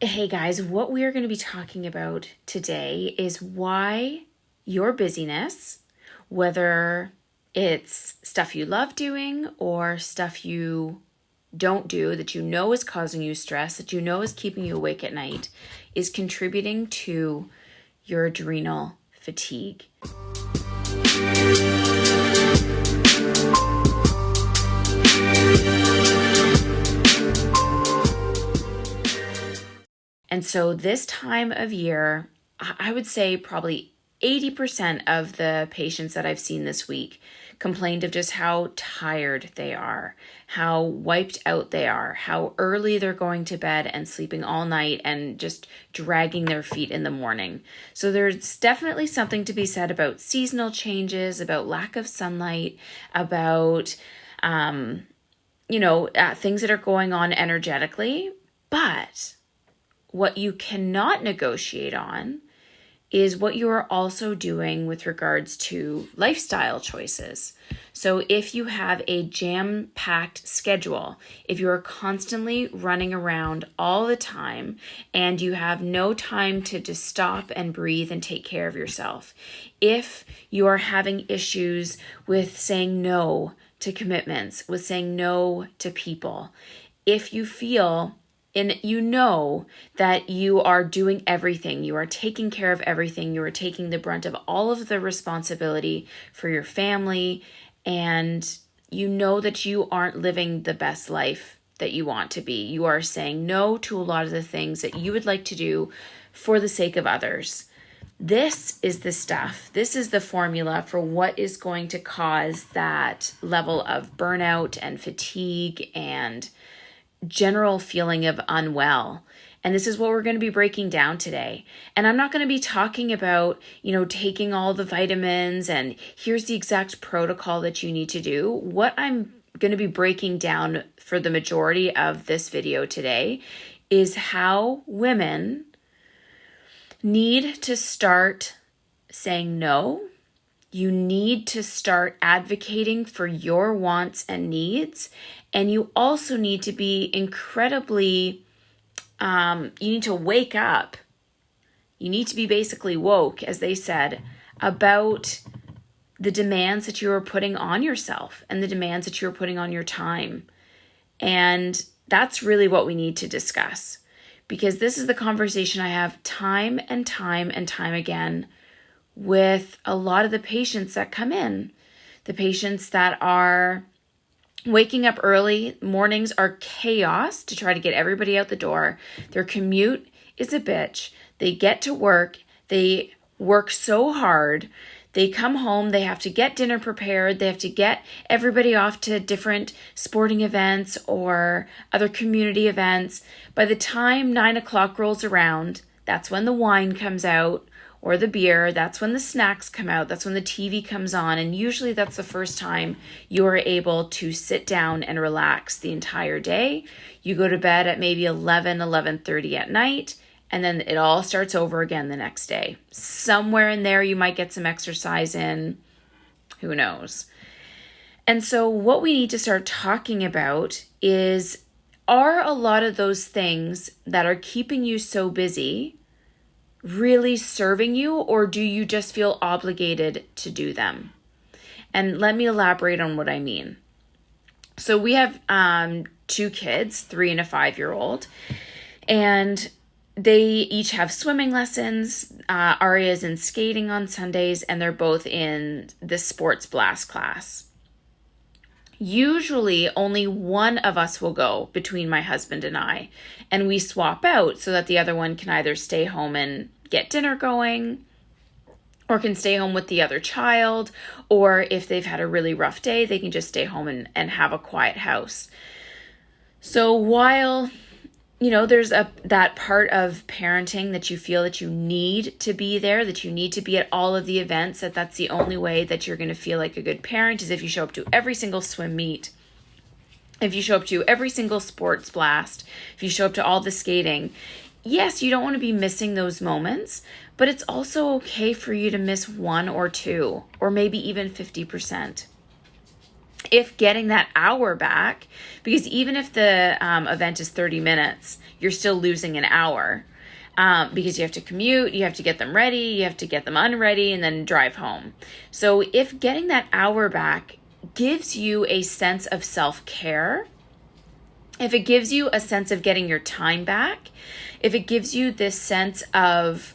Hey guys, what we are going to be talking about today is why your busyness, whether it's stuff you love doing or stuff you don't do that you know is causing you stress, that you know is keeping you awake at night, is contributing to your adrenal fatigue. And so this time of year, I would say probably 80% of the patients that I've seen this week complained of just how tired they are, how wiped out they are, how early they're going to bed and sleeping all night and just dragging their feet in the morning. So there's definitely something to be said about seasonal changes, about lack of sunlight, about, things that are going on energetically. But what you cannot negotiate on is what you are also doing with regards to lifestyle choices. So if you have a jam-packed schedule, if you are constantly running around all the time and you have no time to just stop and breathe and take care of yourself, if you are having issues with saying no to commitments, with saying no to people, if you feel and you know that you are doing everything, you are taking care of everything, you are taking the brunt of all of the responsibility for your family, and you know that you aren't living the best life that you want to be. You are saying no to a lot of the things that you would like to do for the sake of others. This is the stuff. This is the formula for what is going to cause that level of burnout and fatigue and general feeling of unwell. And this is what we're going to be breaking down today. And I'm not going to be talking about, taking all the vitamins and here's the exact protocol that you need to do. What I'm going to be breaking down for the majority of this video today is how women need to start saying no. You need to start advocating for your wants and needs. And you also need to be incredibly, you need to wake up. You need to be basically woke, as they said, about the demands that you are putting on yourself and the demands that you're putting on your time. And that's really what we need to discuss. Because this is the conversation I have time and time and time again with a lot of the patients that come in, the patients that are waking up early. Mornings are chaos to try to get everybody out the door. Their commute is a bitch. They get to work. They work so hard. They come home. They have to get dinner prepared. They have to get everybody off to different sporting events or other community events. By the time 9 o'clock rolls around, that's when the wine comes out or the beer. That's when the snacks come out. That's when the TV comes on. And usually that's the first time you're able to sit down and relax the entire day. You go to bed at maybe 11:30 at night, and then it all starts over again the next day. Somewhere in there, you might get some exercise in. Who knows? And so what we need to start talking about is, are a lot of those things that are keeping you so busy really serving you, or do you just feel obligated to do them? And let me elaborate on what I mean. So we have 2 kids, 3 and a 5-year-old, and they each have swimming lessons. Aria's in skating on Sundays, and they're both in the sports blast class. Usually only one of us will go between my husband and I, and we swap out so that the other one can either stay home and get dinner going, or can stay home with the other child, or if they've had a really rough day, they can just stay home and have a quiet house. So while there's that part of parenting that you feel that you need to be there, that you need to be at all of the events, that's the only way that you're going to feel like a good parent is if you show up to every single swim meet, if you show up to every single sports blast, if you show up to all the skating. Yes, you don't want to be missing those moments, but it's also okay for you to miss 1 or 2, or maybe even 50%. if getting that hour back, because even if the event is 30 minutes, you're still losing an hour, because you have to commute, you have to get them ready, you have to get them unready, and then drive home. So if getting that hour back gives you a sense of self-care, if it gives you a sense of getting your time back, if it gives you this sense of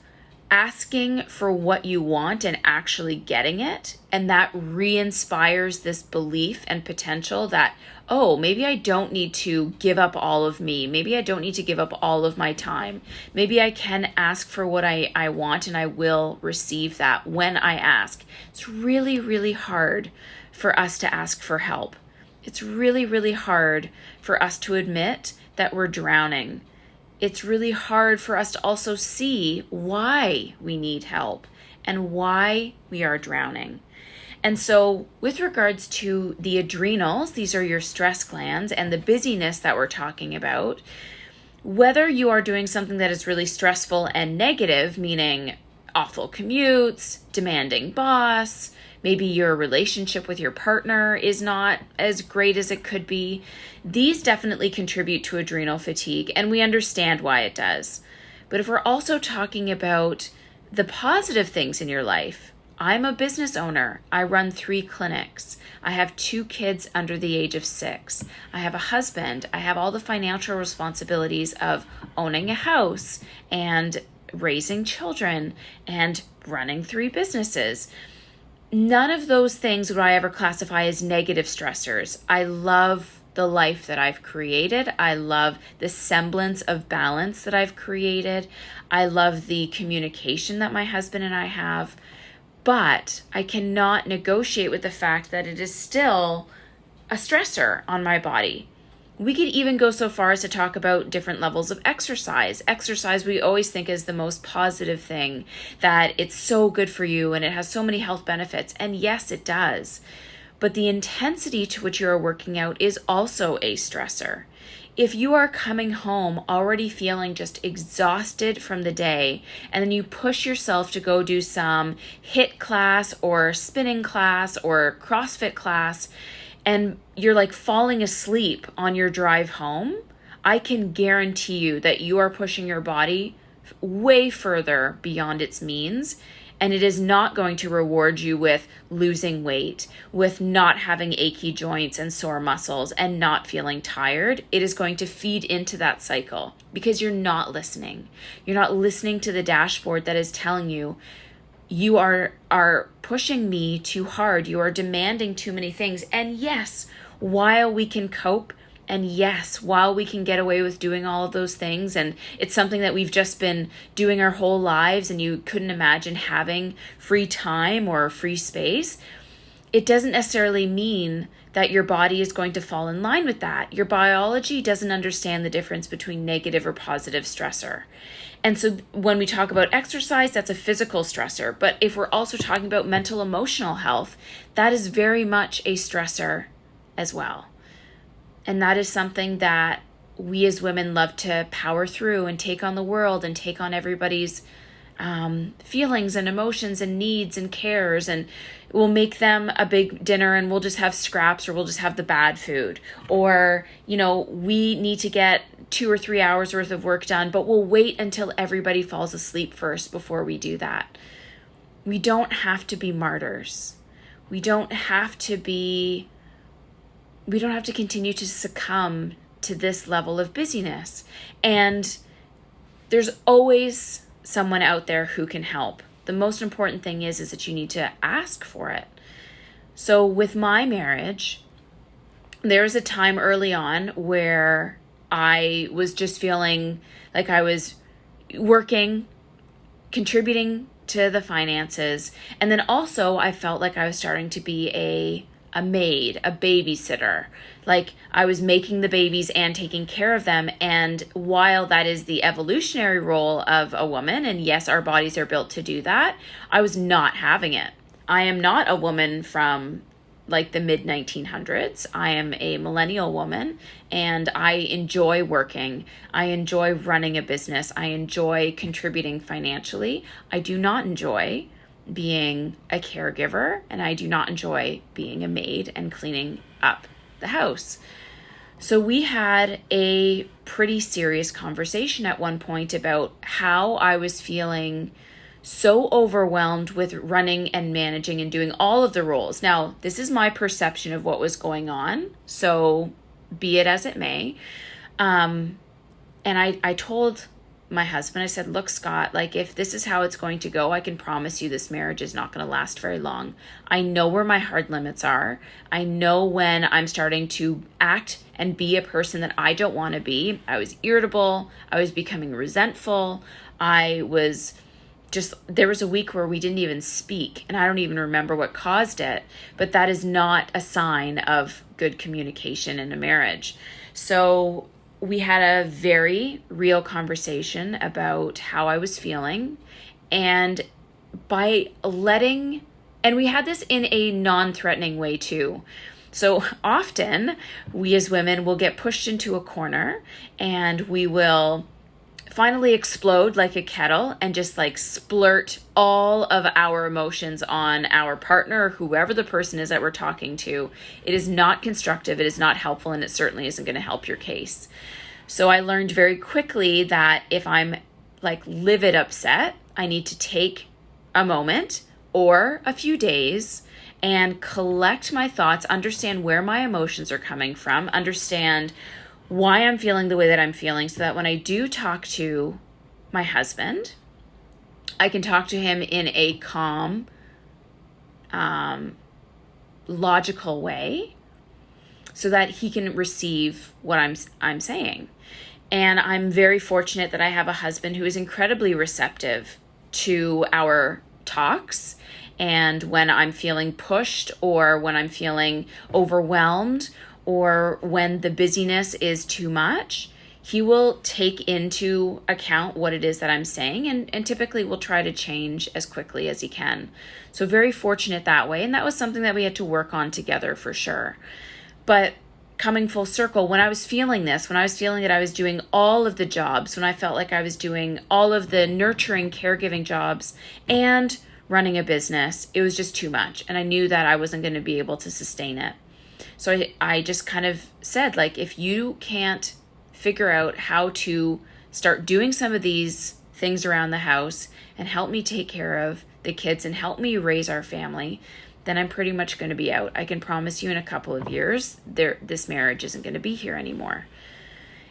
asking for what you want and actually getting it, and that re-inspires this belief and potential that, oh, maybe I don't need to give up all of me. Maybe I don't need to give up all of my time. Maybe I can ask for what I want, and I will receive that when I ask. It's really, really hard for us to ask for help. It's really, really hard for us to admit that we're drowning. It's really hard for us to also see why we need help and why we are drowning. And so with regards to the adrenals, these are your stress glands, and the busyness that we're talking about, whether you are doing something that is really stressful and negative, meaning awful commutes, demanding boss, maybe your relationship with your partner is not as great as it could be, these definitely contribute to adrenal fatigue, and we understand why it does. But if we're also talking about the positive things in your life, I'm a business owner. I run 3 clinics. I have 2 kids under the age of 6. I have a husband. I have all the financial responsibilities of owning a house and raising children and running 3 businesses. None of those things would I ever classify as negative stressors. I love the life that I've created. I love the semblance of balance that I've created. I love the communication that my husband and I have. But I cannot negotiate with the fact that it is still a stressor on my body. We could even go so far as to talk about different levels of exercise. Exercise we always think is the most positive thing, that it's so good for you and it has so many health benefits. And yes, it does. But the intensity to which you are working out is also a stressor. If you are coming home already feeling just exhausted from the day, and then you push yourself to go do some HIIT class or spinning class or CrossFit class, and you're like falling asleep on your drive home, I can guarantee you that you are pushing your body way further beyond its means. And it is not going to reward you with losing weight, with not having achy joints and sore muscles and not feeling tired. It is going to feed into that cycle because you're not listening. You're not listening to the dashboard that is telling you, you are pushing me too hard. You are demanding too many things. And yes, while we can cope, and yes, while we can get away with doing all of those things, and it's something that we've just been doing our whole lives, and you couldn't imagine having free time or free space, it doesn't necessarily mean that your body is going to fall in line with that. Your biology doesn't understand the difference between negative or positive stressor. And so when we talk about exercise, that's a physical stressor. But if we're also talking about mental, emotional health, that is very much a stressor as well. And that is something that we as women love to power through and take on the world and take on everybody's feelings and emotions and needs and cares, and we'll make them a big dinner and we'll just have scraps, or we'll just have the bad food, or we need to get 2 or 3 hours worth of work done, but we'll wait until everybody falls asleep first before we do that. We don't have to be martyrs. We don't have to continue to succumb to this level of busyness. And there's always someone out there who can help. The most important thing is that you need to ask for it. So with my marriage, there was a time early on where I was just feeling like I was working, contributing to the finances, and then also I felt like I was starting to be a maid, a babysitter. Like I was making the babies and taking care of them. And while that is the evolutionary role of a woman, and yes, our bodies are built to do that, I was not having it. I am not a woman from like the mid 1900s. I am a millennial woman, and I enjoy working. I enjoy running a business. I enjoy contributing financially. I do not enjoy being a caregiver, and I do not enjoy being a maid and cleaning up the house. So we had a pretty serious conversation at one point about how I was feeling so overwhelmed with running and managing and doing all of the roles. Now, this is my perception of what was going on, so be it as it may. And I told my husband, I said, look, Scott, like if this is how it's going to go, I can promise you this marriage is not going to last very long. I know where my hard limits are. I know when I'm starting to act and be a person that I don't want to be. I was irritable. I was becoming resentful. There was a week where we didn't even speak, and I don't even remember what caused it, but that is not a sign of good communication in a marriage. So we had a very real conversation about how I was feeling, and we had this in a non-threatening way too. So often we as women will get pushed into a corner and we will finally explode like a kettle and just like splurt all of our emotions on our partner or whoever the person is that we're talking to. It is not constructive, it is not helpful, and it certainly isn't going to help your case. So I learned very quickly that if I'm like livid upset, I need to take a moment or a few days and collect my thoughts, understand where my emotions are coming from, understand why I'm feeling the way that I'm feeling, so that when I do talk to my husband, I can talk to him in a calm, logical way so that he can receive what I'm saying. And I'm very fortunate that I have a husband who is incredibly receptive to our talks. And when I'm feeling pushed or when I'm feeling overwhelmed or when the busyness is too much, he will take into account what it is that I'm saying and typically will try to change as quickly as he can. So very fortunate that way. And that was something that we had to work on together for sure. But coming full circle, when I was feeling this, when I was feeling that I was doing all of the jobs, when I felt like I was doing all of the nurturing, caregiving jobs and running a business, it was just too much. And I knew that I wasn't going to be able to sustain it. So I just kind of said, like, if you can't figure out how to start doing some of these things around the house and help me take care of the kids and help me raise our family, then I'm pretty much going to be out. I can promise you in a couple of years, this marriage isn't going to be here anymore.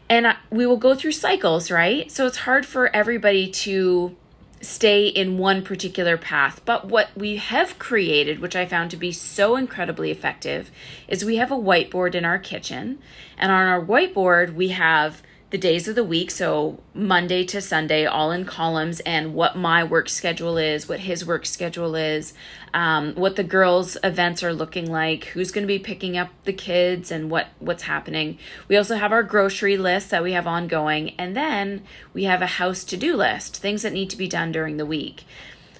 And we will go through cycles, right? So it's hard for everybody to stay in one particular path. But what we have created, which I found to be so incredibly effective, is we have a whiteboard in our kitchen. And on our whiteboard, we have the days of the week, so Monday to Sunday, all in columns, and what my work schedule is, what his work schedule is, what the girls' events are looking like, who's going to be picking up the kids, and what's happening. We also have our grocery list that we have ongoing, and then we have a house to-do list, things that need to be done during the week.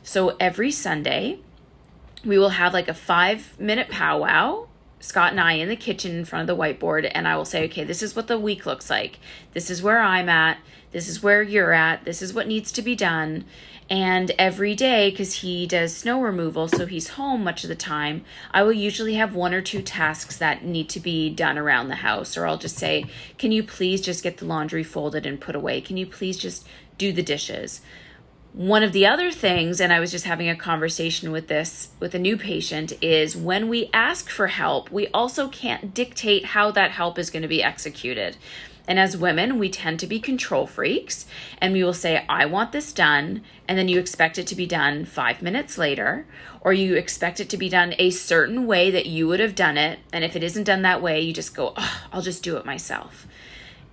So every Sunday, we will have like a 5-minute powwow, Scott and I in the kitchen in front of the whiteboard, and I will say, okay, this is what the week looks like. This is where I'm at. This is where you're at. This is what needs to be done. And every day, because he does snow removal, so he's home much of the time, I will usually have 1 or 2 tasks that need to be done around the house. Or I'll just say, can you please just get the laundry folded and put away? Can you please just do the dishes? One of the other things, and I was just having a conversation with a new patient, is when we ask for help, we also can't dictate how that help is going to be executed. And as women, we tend to be control freaks, and we will say, I want this done, and then you expect it to be done 5 minutes later, or you expect it to be done a certain way that you would have done it, and if it isn't done that way, you just go, oh, I'll just do it myself.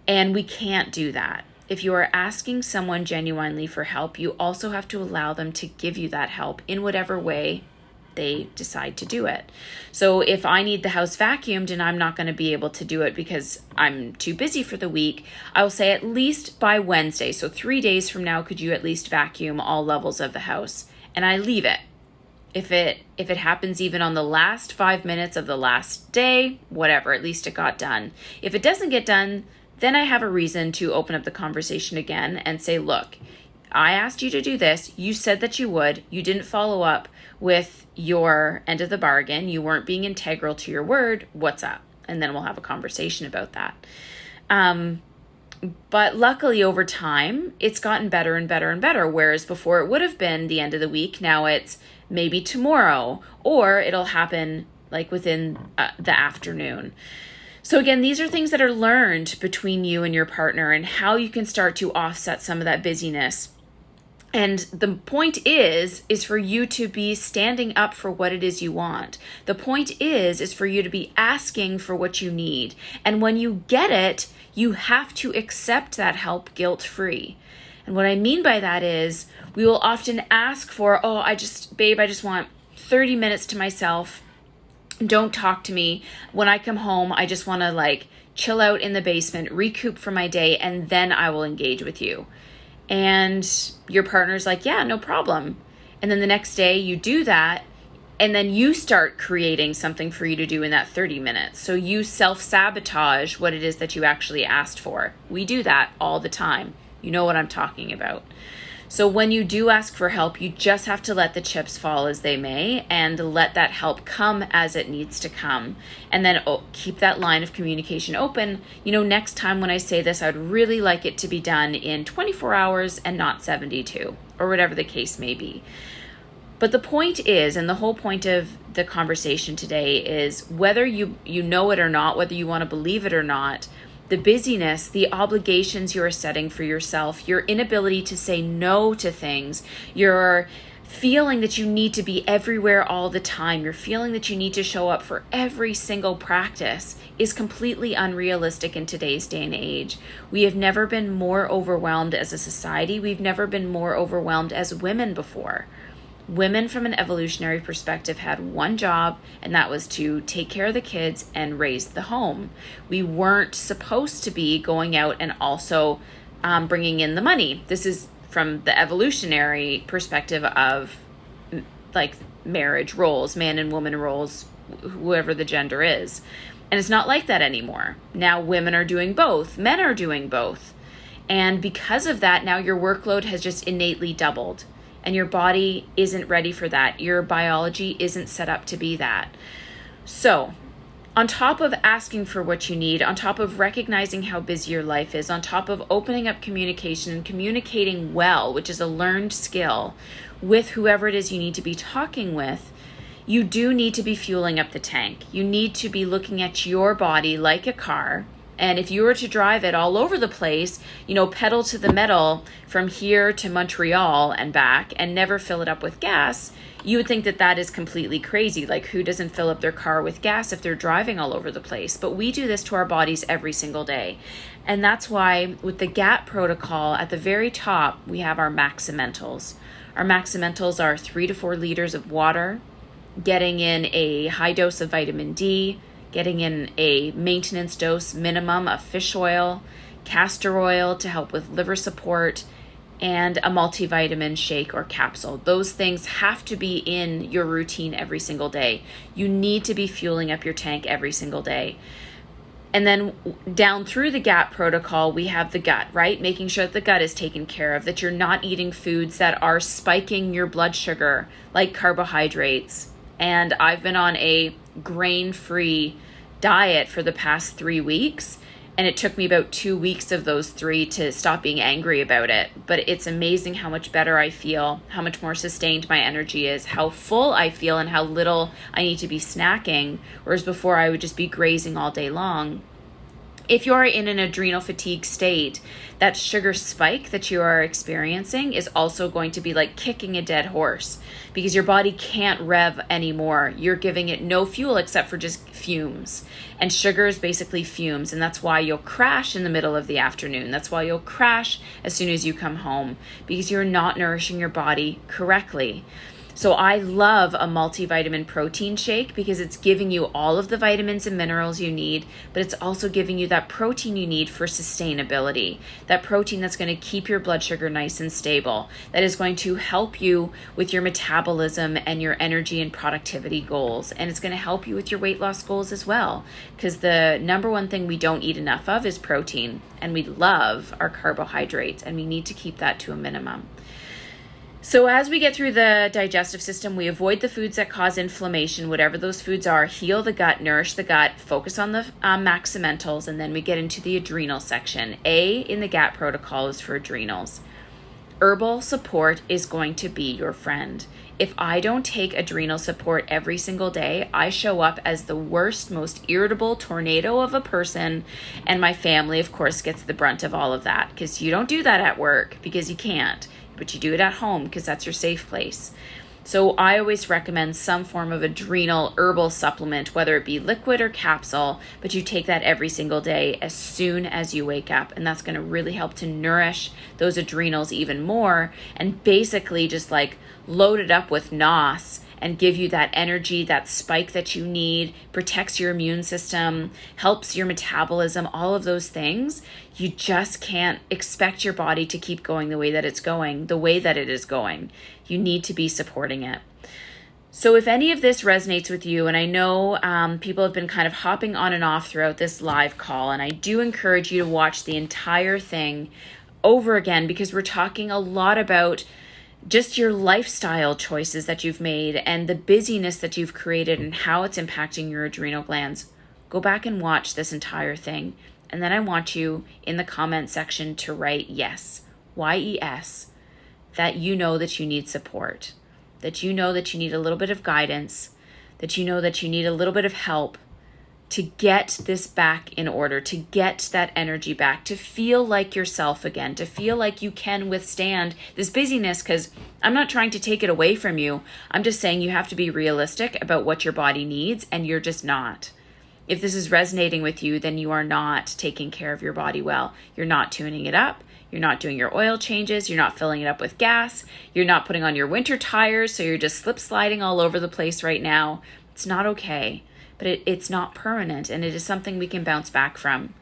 And we can't do that. If you are asking someone genuinely for help, you also have to allow them to give you that help in whatever way they decide to do it. So if I need the house vacuumed and I'm not going to be able to do it because I'm too busy for the week, I will say at least by Wednesday. So 3 days from now, could you at least vacuum all levels of the house? And I leave it. If it happens even on the last 5 minutes of the last day, whatever, at least it got done. If it doesn't get done, then I have a reason to open up the conversation again and say, look, I asked you to do this. You said that you would. You didn't follow up with your end of the bargain. You weren't being integral to your word. What's up? And then we'll have a conversation about that. But luckily over time, it's gotten better and better and better. Whereas before it would have been the end of the week. Now it's maybe tomorrow, or it'll happen like within the afternoon. So again, these are things that are learned between you and your partner and how you can start to offset some of that busyness. And the point is for you to be standing up for what it is you want. The point is for you to be asking for what you need. And when you get it, you have to accept that help guilt-free. And what I mean by that is we will often ask for, I just want 30 minutes to myself. Don't talk to me. When I come home, I just want to chill out in the basement, recoup for my day, and then I will engage with you. And your partner's like, yeah, no problem. And then the next day you do that, and then you start creating something for you to do in that 30 minutes. So you self-sabotage what it is that you actually asked for. We do that all the time. You know what I'm talking about. So when you do ask for help, you just have to let the chips fall as they may and let that help come as it needs to come. And then keep that line of communication open. Next time when I say this, I'd really like it to be done in 24 hours and not 72, or whatever the case may be. But the point is, and the whole point of the conversation today is whether you know it or not, whether you want to believe it or not, the busyness, the obligations you are setting for yourself, your inability to say no to things, your feeling that you need to be everywhere all the time, your feeling that you need to show up for every single practice is completely unrealistic in today's day and age. We have never been more overwhelmed as a society. We've never been more overwhelmed as women before. Women from an evolutionary perspective had one job, and that was to take care of the kids and raise the home. We weren't supposed to be going out and also bringing in the money. This is from the evolutionary perspective of marriage roles, man and woman roles, whoever the gender is. And it's not like that anymore. Now women are doing both, men are doing both. And because of that, now your workload has just innately doubled. And your body isn't ready for that. Your biology isn't set up to be that. So, on top of asking for what you need, on top of recognizing how busy your life is, on top of opening up communication and communicating well, which is a learned skill, with whoever it is you need to be talking with, you do need to be fueling up the tank. You need to be looking at your body like a car. And if you were to drive it all over the place, pedal to the metal from here to Montreal and back and never fill it up with gas, you would think that that is completely crazy. Like, who doesn't fill up their car with gas if they're driving all over the place? But we do this to our bodies every single day. And that's why with the GAP protocol at the very top, we have our maximentals. Our maximentals are 3 to 4 liters of water, getting in a high dose of vitamin D, getting in a maintenance dose minimum of fish oil, castor oil to help with liver support, and a multivitamin shake or capsule. Those things have to be in your routine every single day. You need to be fueling up your tank every single day. And then down through the GAP protocol, we have the gut, right? Making sure that the gut is taken care of, that you're not eating foods that are spiking your blood sugar, like carbohydrates. And I've been on a grain-free diet for the past 3 weeks, and it took me about 2 weeks of those 3 to stop being angry about it. But it's amazing how much better I feel, how much more sustained my energy is, how full I feel, and how little I need to be snacking, whereas before I would just be grazing all day long. If you are in an adrenal fatigue state, that sugar spike that you are experiencing is also going to be like kicking a dead horse because your body can't rev anymore. You're giving it no fuel except for just fumes. And sugar is basically fumes, and that's why you'll crash in the middle of the afternoon. That's why you'll crash as soon as you come home, because you're not nourishing your body correctly. So I love a multivitamin protein shake because it's giving you all of the vitamins and minerals you need, but it's also giving you that protein you need for sustainability, that protein that's going to keep your blood sugar nice and stable, that is going to help you with your metabolism and your energy and productivity goals. And it's going to help you with your weight loss goals as well, because the number one thing we don't eat enough of is protein, and we love our carbohydrates, and we need to keep that to a minimum. So as we get through the digestive system, we avoid the foods that cause inflammation, whatever those foods are, heal the gut, nourish the gut, focus on the maximentals, and then we get into the adrenal section. A in the GAT protocol is for adrenals. Herbal support is going to be your friend. If I don't take adrenal support every single day, I show up as the worst, most irritable tornado of a person, and my family, of course, gets the brunt of all of that, because you don't do that at work because you can't. But you do it at home because that's your safe place. So I always recommend some form of adrenal herbal supplement, whether it be liquid or capsule, but you take that every single day as soon as you wake up. And that's going to really help to nourish those adrenals even more, and basically just like load it up with NOS and give you that energy, that spike that you need, protects your immune system, helps your metabolism, all of those things. You just can't expect your body to keep going the way that it's going, the way that it is going. You need to be supporting it. So if any of this resonates with you, and I know people have been kind of hopping on and off throughout this live call, and I do encourage you to watch the entire thing over again, because we're talking a lot about just your lifestyle choices that you've made and the busyness that you've created and how it's impacting your adrenal glands. Go back and watch this entire thing. And then I want you in the comment section to write yes, Y-E-S, that you know that you need support, that you know that you need a little bit of guidance, that you know that you need a little bit of help to get this back in order, to get that energy back, to feel like yourself again, to feel like you can withstand this busyness, because I'm not trying to take it away from you. I'm just saying you have to be realistic about what your body needs, and you're just not. If this is resonating with you, then you are not taking care of your body well. You're not tuning it up. You're not doing your oil changes. You're not filling it up with gas. You're not putting on your winter tires, so you're just slip sliding all over the place right now. It's not okay. But it's not permanent, and it is something we can bounce back from.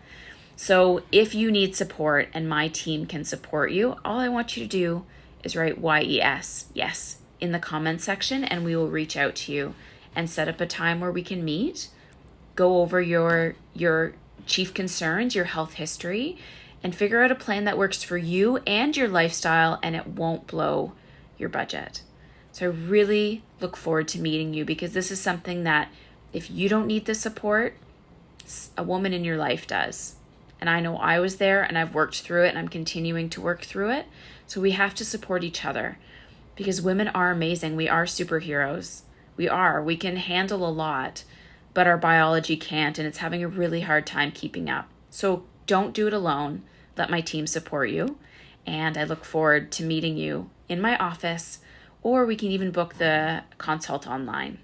So if you need support and my team can support you, all I want you to do is write Y-E-S, yes, in the comments section, and we will reach out to you and set up a time where we can meet, go over your chief concerns, your health history, and figure out a plan that works for you and your lifestyle, and it won't blow your budget. So I really look forward to meeting you, because this is something that if you don't need the support, a woman in your life does. And I know I was there, and I've worked through it, and I'm continuing to work through it. So we have to support each other, because women are amazing. We are superheroes. We are. We can handle a lot, but our biology can't, and it's having a really hard time keeping up. So don't do it alone. Let my team support you. And I look forward to meeting you in my office, or we can even book the consult online.